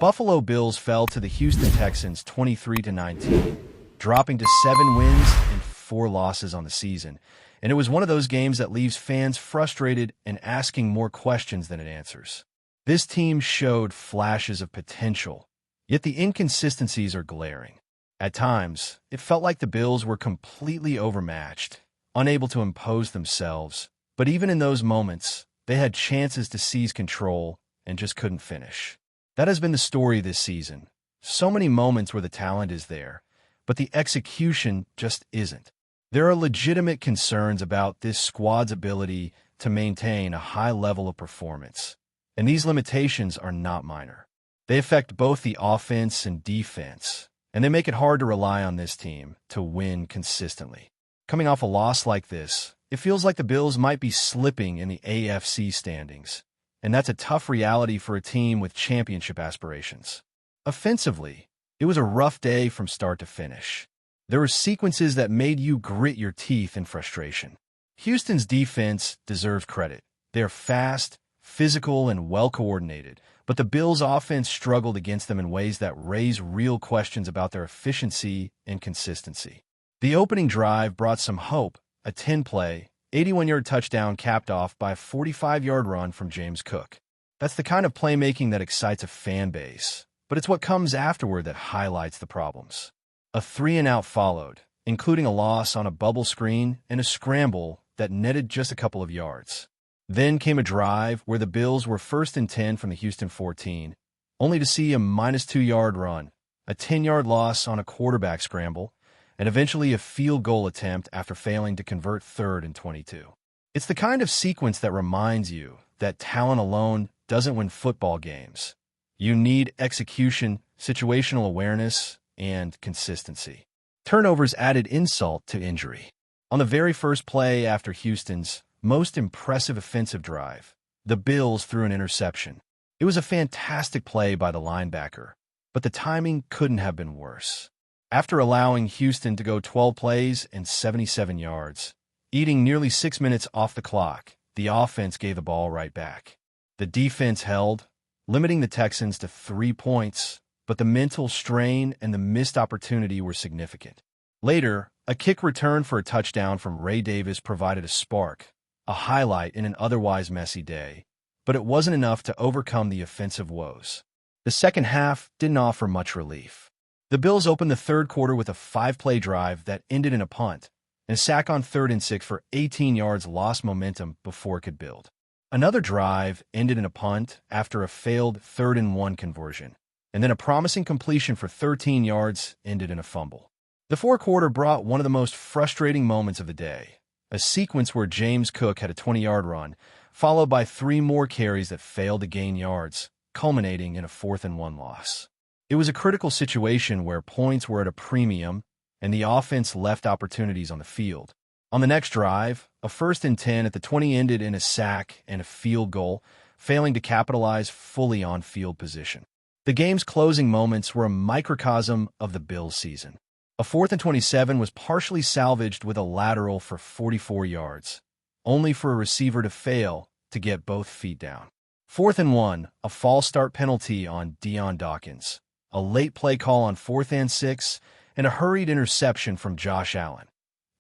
Buffalo Bills fell to the Houston Texans 23-19, dropping to 7 wins and 4 losses on the season. And it was one of those games that leaves fans frustrated and asking more questions than it answers. This team showed flashes of potential, yet the inconsistencies are glaring. At times, it felt like the Bills were completely overmatched, unable to impose themselves. But even in those moments, they had chances to seize control and just couldn't finish. That has been the story this season. So many moments where the talent is there, but the execution just isn't. There are legitimate concerns about this squad's ability to maintain a high level of performance, and these limitations are not minor. They affect both the offense and defense, and they make it hard to rely on this team to win consistently. Coming off a loss like this, it feels like the Bills might be slipping in the AFC standings, and that's a tough reality for a team with championship aspirations. Offensively, it was a rough day from start to finish. There were sequences that made you grit your teeth in frustration. Houston's defense deserves credit. They're fast, physical, and well-coordinated, but the Bills' offense struggled against them in ways that raise real questions about their efficiency and consistency. The opening drive brought some hope, a 10-play, 81-yard touchdown capped off by a 45-yard run from James Cook. That's the kind of playmaking that excites a fan base, but it's what comes afterward that highlights the problems. A 3-and-out followed, including a loss on a bubble screen and a scramble that netted just a couple of yards. Then came a drive where the Bills were 1st and 10 from the Houston 14, only to see a -2-yard run, a 10-yard loss on a quarterback scramble, and eventually a field goal attempt after failing to convert 3rd and 22. It's the kind of sequence that reminds you that talent alone doesn't win football games. You need execution, situational awareness, and consistency. Turnovers added insult to injury. On the very first play after Houston's most impressive offensive drive, the Bills threw an interception. It was a fantastic play by the linebacker, but the timing couldn't have been worse. After allowing Houston to go 12 plays and 77 yards, eating nearly 6 minutes off the clock, the offense gave the ball right back. The defense held, limiting the Texans to 3 points, but the mental strain and the missed opportunity were significant. Later, a kick return for a touchdown from Ray Davis provided a spark, a highlight in an otherwise messy day, but it wasn't enough to overcome the offensive woes. The second half didn't offer much relief. The Bills opened the third quarter with a 5-play drive that ended in a punt, and a sack on 3rd and 6 for 18 yards lost momentum before it could build. Another drive ended in a punt after a failed 3rd and 1 conversion, and then a promising completion for 13 yards ended in a fumble. The fourth quarter brought one of the most frustrating moments of the day, a sequence where James Cook had a 20-yard run, followed by 3 more carries that failed to gain yards, culminating in a 4th and 1 loss. It was a critical situation where points were at a premium and the offense left opportunities on the field. On the next drive, a 1st and 10 at the 20 ended in a sack and a field goal, failing to capitalize fully on field position. The game's closing moments were a microcosm of the Bills' season. A 4th and 27 was partially salvaged with a lateral for 44 yards, only for a receiver to fail to get both feet down. 4th and 1, a false start penalty on Dion Dawkins, a late play call on 4th and 6, and a hurried interception from Josh Allen.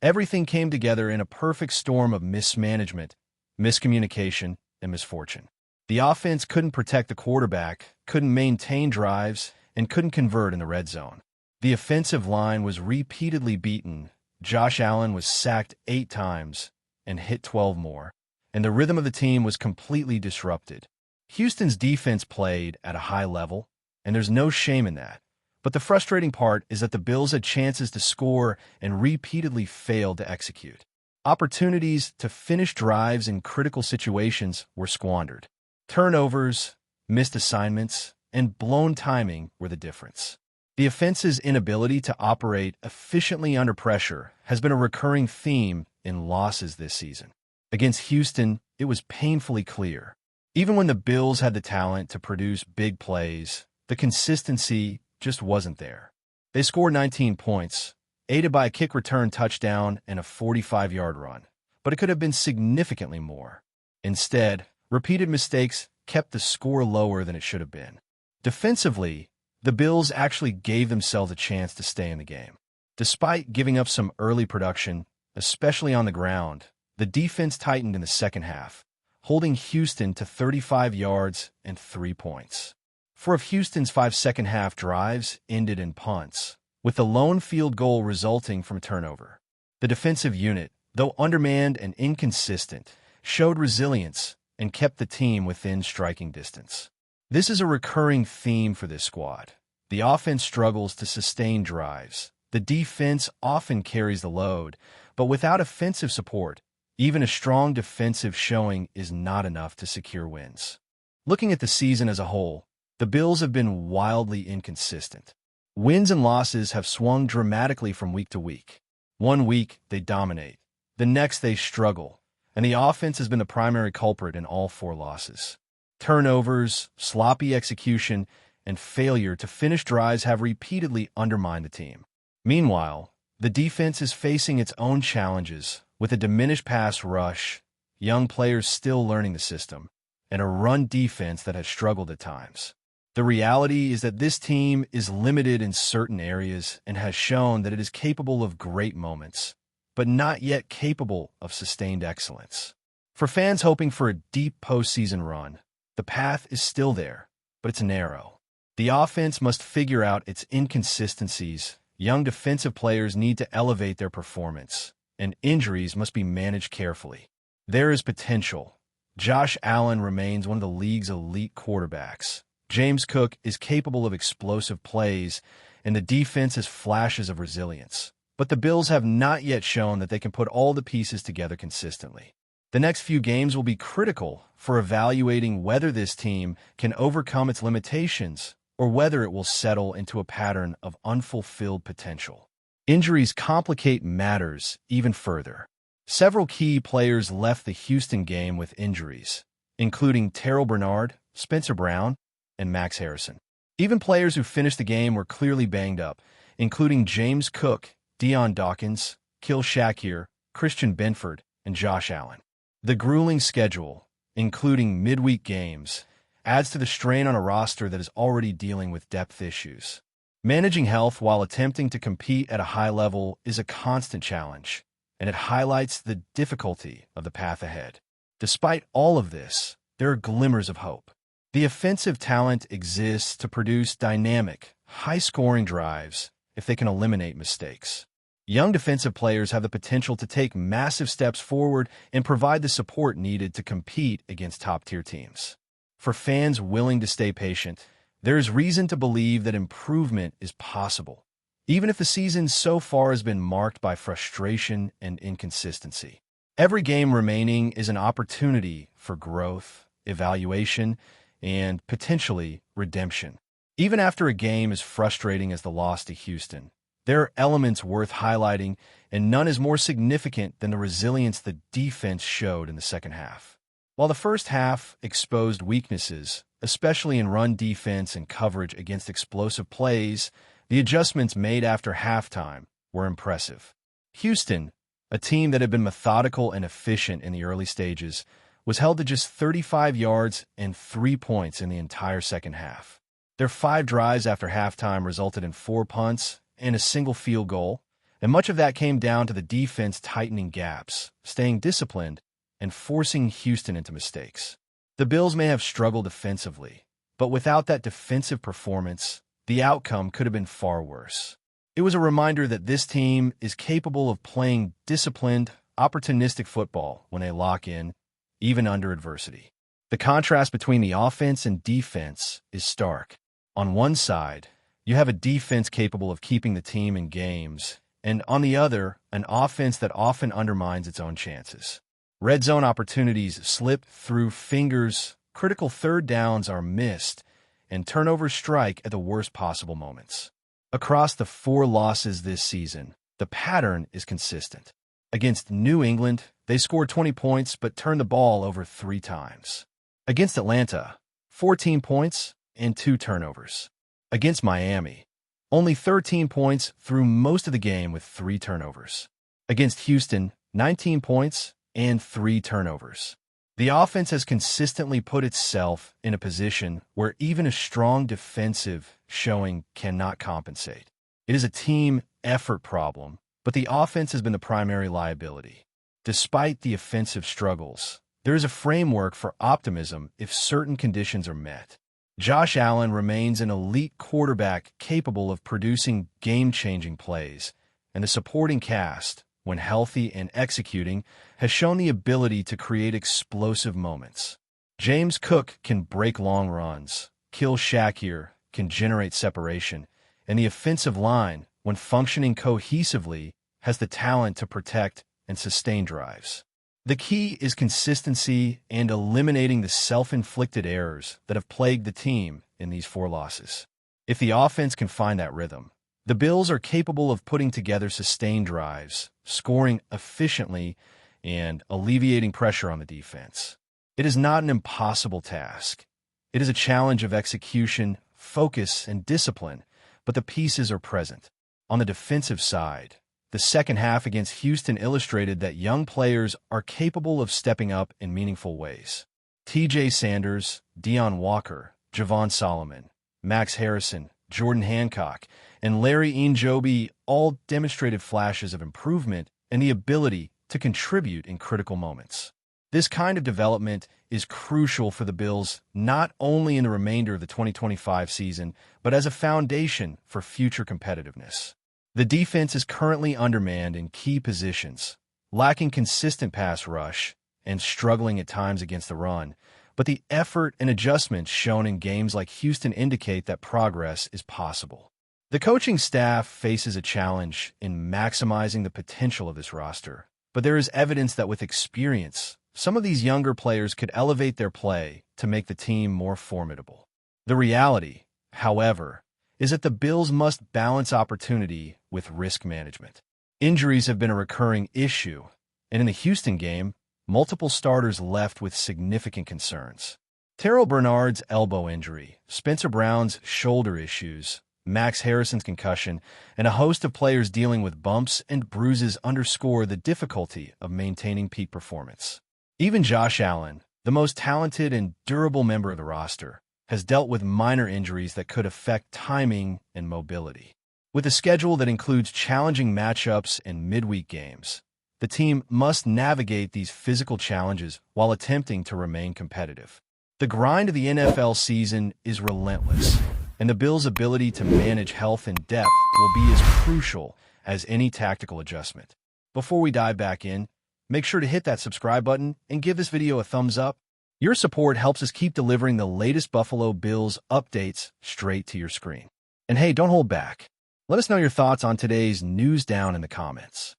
Everything came together in a perfect storm of mismanagement, miscommunication, and misfortune. The offense couldn't protect the quarterback, couldn't maintain drives, and couldn't convert in the red zone. The offensive line was repeatedly beaten. Josh Allen was sacked 8 times and hit 12 more, and the rhythm of the team was completely disrupted. Houston's defense played at a high level, and there's no shame in that. But the frustrating part is that the Bills had chances to score and repeatedly failed to execute. Opportunities to finish drives in critical situations were squandered. Turnovers, missed assignments, and blown timing were the difference. The offense's inability to operate efficiently under pressure has been a recurring theme in losses this season. Against Houston, it was painfully clear. Even when the Bills had the talent to produce big plays, the consistency just wasn't there. They scored 19 points, aided by a kick return touchdown and a 45-yard run, but it could have been significantly more. Instead, repeated mistakes kept the score lower than it should have been. Defensively, the Bills actually gave themselves a chance to stay in the game. Despite giving up some early production, especially on the ground, the defense tightened in the second half, holding Houston to 35 yards and 3 points. 4 of Houston's 5 second-half drives ended in punts, with the lone field goal resulting from a turnover. The defensive unit, though undermanned and inconsistent, showed resilience and kept the team within striking distance. This is a recurring theme for this squad. The offense struggles to sustain drives. The defense often carries the load, but without offensive support, even a strong defensive showing is not enough to secure wins. Looking at the season as a whole, the Bills have been wildly inconsistent. Wins and losses have swung dramatically from week to week. One week, they dominate. The next, they struggle, and the offense has been the primary culprit in all 4 losses. Turnovers, sloppy execution, and failure to finish drives have repeatedly undermined the team. Meanwhile, the defense is facing its own challenges, with a diminished pass rush, young players still learning the system, and a run defense that has struggled at times. The reality is that this team is limited in certain areas and has shown that it is capable of great moments, but not yet capable of sustained excellence. For fans hoping for a deep postseason run, the path is still there, but it's narrow. The offense must figure out its inconsistencies, young defensive players need to elevate their performance, and injuries must be managed carefully. There is potential. Josh Allen remains one of the league's elite quarterbacks. James Cook is capable of explosive plays, and the defense has flashes of resilience. But the Bills have not yet shown that they can put all the pieces together consistently. The next few games will be critical for evaluating whether this team can overcome its limitations or whether it will settle into a pattern of unfulfilled potential. Injuries complicate matters even further. Several key players left the Houston game with injuries, including Terrell Bernard, Spencer Brown, and Max Harrison. Even players who finished the game were clearly banged up, including James Cook, Deion Dawkins, Kil Shakir, Christian Benford, and Josh Allen. The grueling schedule, including midweek games, adds to the strain on a roster that is already dealing with depth issues. Managing health while attempting to compete at a high level is a constant challenge, and it highlights the difficulty of the path ahead. Despite all of this, there are glimmers of hope. The offensive talent exists to produce dynamic, high-scoring drives if they can eliminate mistakes. Young defensive players have the potential to take massive steps forward and provide the support needed to compete against top-tier teams. For fans willing to stay patient, there is reason to believe that improvement is possible, even if the season so far has been marked by frustration and inconsistency. Every game remaining is an opportunity for growth, evaluation, and potentially redemption. Even after a game as frustrating as the loss to Houston, there are elements worth highlighting, and none is more significant than the resilience the defense showed in the second half. While the first half exposed weaknesses, especially in run defense and coverage against explosive plays, the adjustments made after halftime were impressive. Houston, a team that had been methodical and efficient in the early stages, was held to just 35 yards and 3 points in the entire second half. Their 5 drives after halftime resulted in 4 punts and a single field goal, and much of that came down to the defense tightening gaps, staying disciplined, and forcing Houston into mistakes. The Bills may have struggled defensively, but without that defensive performance, the outcome could have been far worse. It was a reminder that this team is capable of playing disciplined, opportunistic football when they lock in, even under adversity. The contrast between the offense and defense is stark. On one side, you have a defense capable of keeping the team in games, and on the other, an offense that often undermines its own chances. Red zone opportunities slip through fingers, critical third downs are missed, and turnovers strike at the worst possible moments. Across the 4 losses this season, the pattern is consistent. Against New England, they scored 20 points but turned the ball over 3 times. Against Atlanta, 14 points and 2 turnovers. Against Miami, only 13 points through most of the game with 3 turnovers. Against Houston, 19 points and 3 turnovers. The offense has consistently put itself in a position where even a strong defensive showing cannot compensate. It is a team effort problem, but the offense has been the primary liability. Despite the offensive struggles, there is a framework for optimism if certain conditions are met. Josh Allen remains an elite quarterback capable of producing game-changing plays, and the supporting cast, when healthy and executing, has shown the ability to create explosive moments. James Cook can break long runs, Khalil Shakir can generate separation, and the offensive line, when functioning cohesively, has the talent to protect and sustain drives. The key is consistency and eliminating the self-inflicted errors that have plagued the team in these 4 losses. If the offense can find that rhythm, the Bills are capable of putting together sustained drives, scoring efficiently, and alleviating pressure on the defense. It is not an impossible task. It is a challenge of execution, focus, and discipline, but the pieces are present. On the defensive side, the second half against Houston illustrated that young players are capable of stepping up in meaningful ways. T.J. Sanders, Deion Walker, Javon Solomon, Max Harrison, Jordan Hancock, and Larry Njobi all demonstrated flashes of improvement and the ability to contribute in critical moments. This kind of development is crucial for the Bills not only in the remainder of the 2025 season, but as a foundation for future competitiveness. The defense is currently undermanned in key positions, lacking consistent pass rush, and struggling at times against the run, but the effort and adjustments shown in games like Houston indicate that progress is possible. The coaching staff faces a challenge in maximizing the potential of this roster, but there is evidence that with experience, some of these younger players could elevate their play to make the team more formidable. The reality, however, is that the Bills must balance opportunity with risk management. Injuries have been a recurring issue, and in the Houston game, multiple starters left with significant concerns. Terrell Bernard's elbow injury, Spencer Brown's shoulder issues, Max Harrison's concussion, and a host of players dealing with bumps and bruises underscore the difficulty of maintaining peak performance. Even Josh Allen, the most talented and durable member of the roster, has dealt with minor injuries that could affect timing and mobility. With a schedule that includes challenging matchups and midweek games, the team must navigate these physical challenges while attempting to remain competitive. The grind of the NFL season is relentless, and the Bills' ability to manage health and depth will be as crucial as any tactical adjustment. Before we dive back in, make sure to hit that subscribe button and give this video a thumbs up. Your support helps us keep delivering the latest Buffalo Bills updates straight to your screen. And hey, don't hold back. Let us know your thoughts on today's news down in the comments.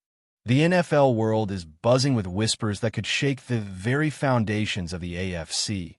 The NFL world is buzzing with whispers that could shake the very foundations of the AFC.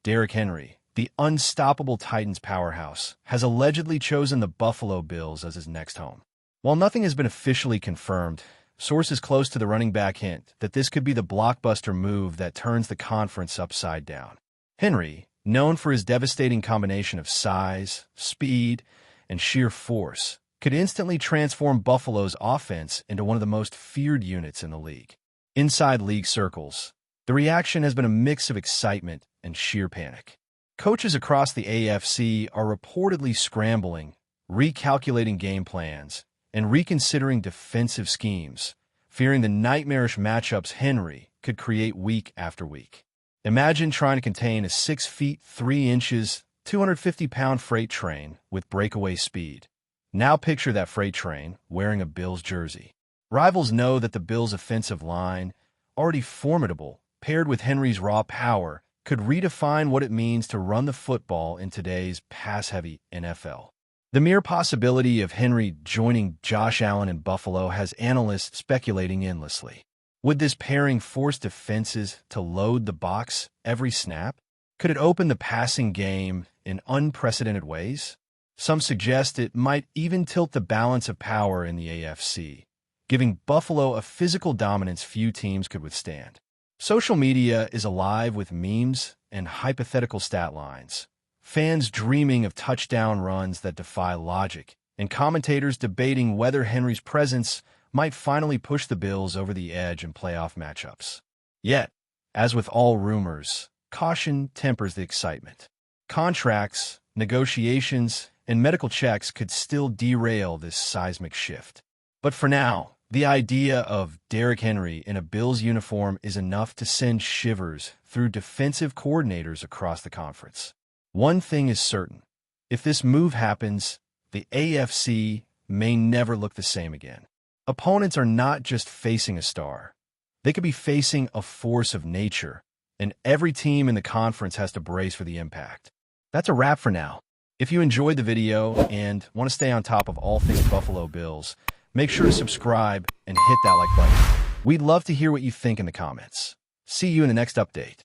Derrick Henry, the unstoppable Titans powerhouse, has allegedly chosen the Buffalo Bills as his next home. While nothing has been officially confirmed, sources close to the running back hint that this could be the blockbuster move that turns the conference upside down. Henry, known for his devastating combination of size, speed, and sheer force, could instantly transform Buffalo's offense into one of the most feared units in the league. Inside league circles, the reaction has been a mix of excitement and sheer panic. Coaches across the AFC are reportedly scrambling, recalculating game plans, and reconsidering defensive schemes, fearing the nightmarish matchups Henry could create week after week. Imagine trying to contain a 6 feet 3 inches, 250-pound freight train with breakaway speed. Now picture that freight train wearing a Bills jersey. Rivals know that the Bills' offensive line, already formidable, paired with Henry's raw power, could redefine what it means to run the football in today's pass-heavy NFL. The mere possibility of Henry joining Josh Allen in Buffalo has analysts speculating endlessly. Would this pairing force defenses to load the box every snap? Could it open the passing game in unprecedented ways? Some suggest it might even tilt the balance of power in the AFC, giving Buffalo a physical dominance few teams could withstand. Social media is alive with memes and hypothetical stat lines, fans dreaming of touchdown runs that defy logic, and commentators debating whether Henry's presence might finally push the Bills over the edge in playoff matchups. Yet, as with all rumors, caution tempers the excitement. Contracts, negotiations, and medical checks could still derail this seismic shift. But for now, the idea of Derrick Henry in a Bills uniform is enough to send shivers through defensive coordinators across the conference. One thing is certain. If this move happens, the AFC may never look the same again. Opponents are not just facing a star. They could be facing a force of nature, and every team in the conference has to brace for the impact. That's a wrap for now. If you enjoyed the video and want to stay on top of all things Buffalo Bills, make sure to subscribe and hit that like button. We'd love to hear what you think in the comments. See you in the next update.